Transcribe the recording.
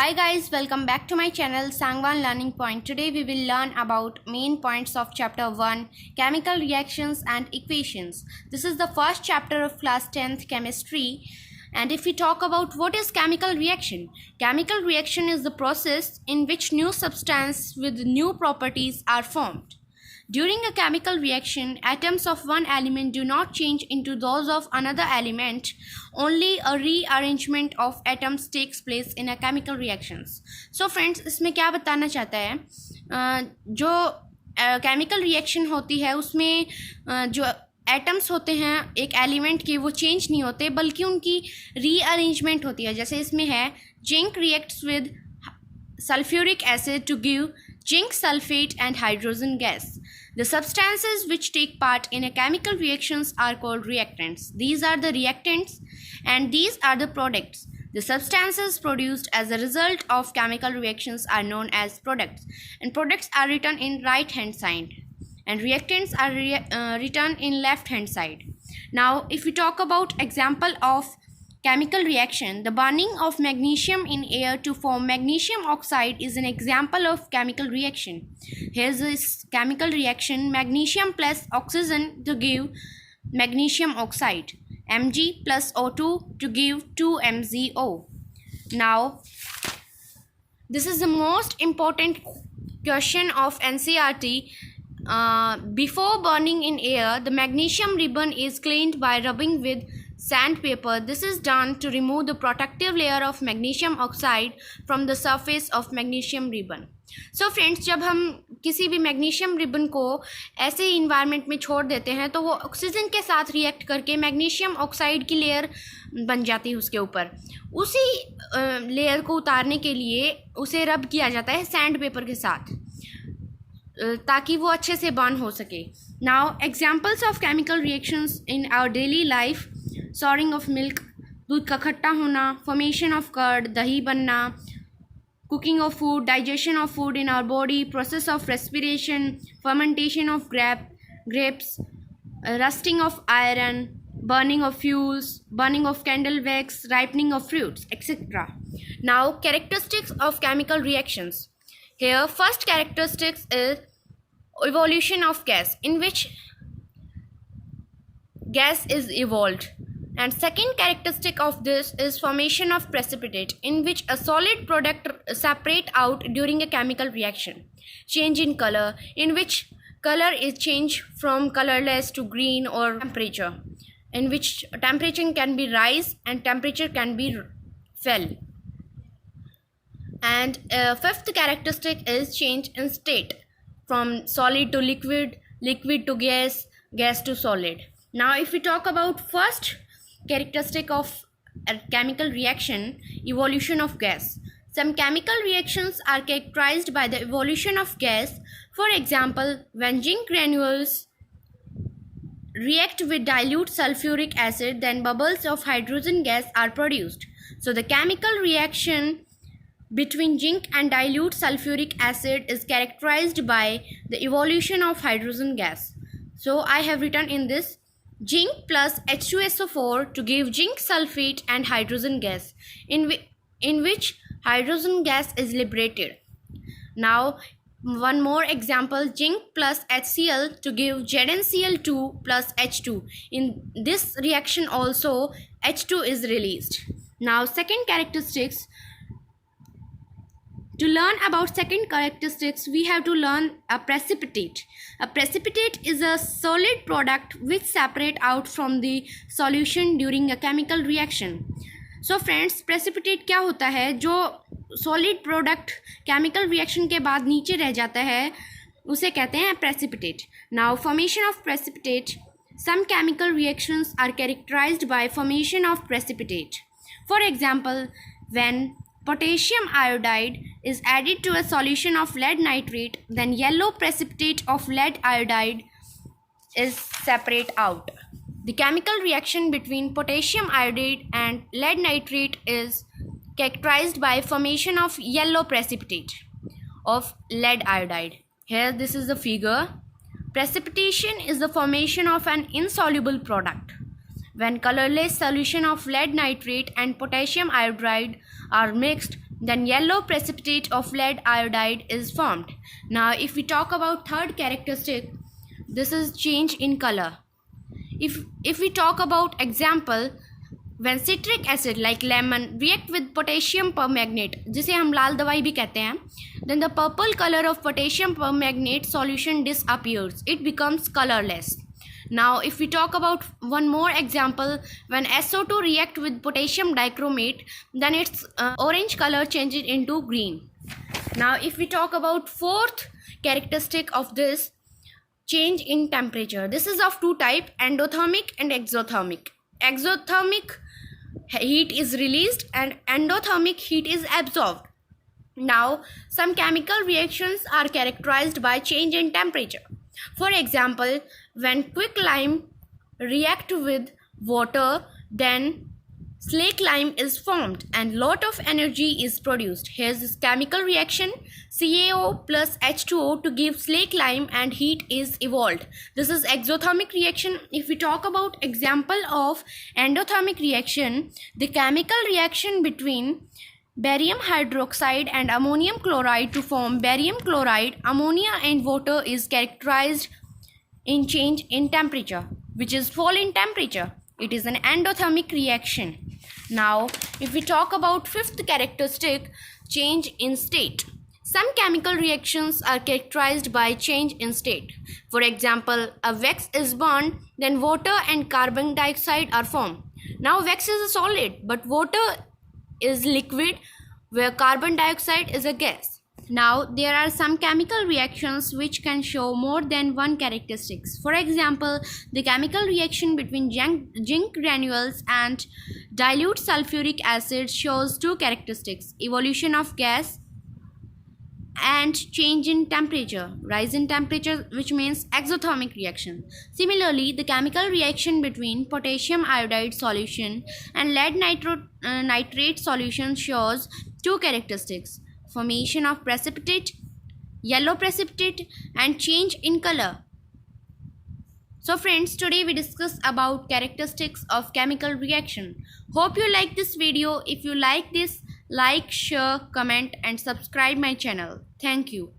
Hi guys, welcome back to my channel Sangwan Learning Point. Today we will learn about main points of chapter 1, chemical reactions and equations. This is the first chapter of class 10th chemistry. And if we talk about what is chemical reaction is the process in which new substance with new properties are formed. During a chemical reaction, atoms of one element do not change into those of another element. Only a rearrangement of atoms takes place in a chemical reactions. So friends, इसमें क्या बताना चाहता है जो chemical reaction होती है उसमें जो एटम्स होते हैं एक एलिमेंट के वो चेंज नहीं होते बल्कि उनकी रीअरेंजमेंट होती है. जैसे इसमें है zinc reacts with sulphuric acid to give zinc sulfate and hydrogen gas. The substances which take part in a chemical reactions are called reactants. These are the reactants and these are the products. The substances produced as a result of chemical reactions are known as products, and products are written in right hand side and reactants are written in left hand side. Now if we talk about example of chemical reaction, the burning of magnesium in air to form magnesium oxide is an example of chemical reaction. Here's this chemical reaction: magnesium plus oxygen to give magnesium oxide, Mg plus O2 to give 2MgO. Now, this is the most important question of NCERT. Before burning in air, the magnesium ribbon is cleaned by rubbing with sandpaper. This is done to remove the protective layer of magnesium oxide from the surface of magnesium ribbon. So friends, जब हम किसी भी magnesium ribbon को ऐसे ही environment में छोड़ देते हैं तो वो ऑक्सीजन के साथ रिएक्ट करके मैग्नीशियम ऑक्साइड की लेयर बन जाती है उसके ऊपर. उसी लेयर को उतारने के लिए उसे रब किया जाता है सैंड पेपर के साथ ताकि वो अच्छे से बर्न हो सके. Now examples of chemical reactions in our daily life: souring of milk, दूध का खट्टा होना, फॉर्मेशन ऑफ कर्ड, दही बनना, cooking of food, digestion of food in our body, process of respiration, fermentation of grapes, rusting of iron, burning of fuels, burning of candle wax, ripening of fruits, etc. Now characteristics of chemical reactions. Here first characteristics is evolution of gas, in which gas is evolved. And second characteristic of this is formation of precipitate, in which a solid product separate out during a chemical reaction. Change in color, in which color is changed from colorless to green, or temperature, in which temperature can be rise and temperature can be fell. And fifth characteristic is change in state, from solid to liquid, liquid to gas, gas to solid. Now if we talk about first characteristic of a chemical reaction, evolution of gas. Some chemical reactions are characterized by the evolution of gas. For example, when zinc granules react with dilute sulfuric acid, then bubbles of hydrogen gas are produced. So the chemical reaction between zinc and dilute sulfuric acid is characterized by the evolution of hydrogen gas. So I have written in this zinc plus H2SO4 to give zinc sulfate and hydrogen gas, in which hydrogen gas is liberated. Now one more example: zinc plus HCl to give ZnCl2 plus H2. In this reaction also H2 is released. Now second characteristics. To learn about second characteristics, we have to learn a precipitate. A precipitate is a solid product which separate out from the solution during a chemical reaction. So friends, precipitate क्या होता है? जो solid product chemical reaction के बाद नीचे रह जाता है उसे कहते हैं precipitate. Now formation of precipitate. Some chemical reactions are characterized by formation of precipitate. For example, when potassium iodide is added to a solution of lead nitrate, then yellow precipitate of lead iodide is separate out. The chemical reaction between potassium iodide and lead nitrate is characterized by formation of yellow precipitate of lead iodide. Here this is the figure. Precipitation is the formation of an insoluble product. When colorless solution of lead nitrate and potassium iodide are mixed, then yellow precipitate of lead iodide is formed. Now if we talk about third characteristic, this is change in color. If we talk about example, when citric acid like lemon react with potassium permanganate, जिसे हम लाल दवाई भी कहते हैं, then the purple color of potassium permanganate solution disappears. It becomes colorless. Now if we talk about one more example, when SO2 react with potassium dichromate, then its orange color changes into green. Now if we talk about fourth characteristic of this, change in temperature. This is of two type, endothermic and exothermic. Exothermic heat is released and endothermic heat is absorbed. Now some chemical reactions are characterized by change in temperature. For example, when quicklime react with water, then slaked-lime is formed and lot of energy is produced. Here's this chemical reaction, CaO plus H2O to give slaked-lime, and heat is evolved. This is exothermic reaction. If we talk about example of endothermic reaction, the chemical reaction between barium hydroxide and ammonium chloride to form barium chloride, ammonia and water is characterized in change in temperature, which is fall in temperature. It is an endothermic reaction. Now if we talk about fifth characteristic, change in state. Some chemical reactions are characterized by change in state. For example, a wax is burned, then water and carbon dioxide are formed. Now wax is a solid, but water is liquid, where carbon dioxide is a gas. Now there are some chemical reactions which can show more than one characteristics. For example, the chemical reaction between zinc granules and dilute sulfuric acid shows two characteristics: evolution of gas and change in temperature, rise in temperature, which means exothermic reaction. Similarly, the chemical reaction between potassium iodide solution and lead nitrate solution shows two characteristics: formation of precipitate, yellow precipitate, and change in color. So friends, today we discussed about characteristics of chemical reaction. Hope you like this video. If you like this, like, share, comment and subscribe my channel. Thank you.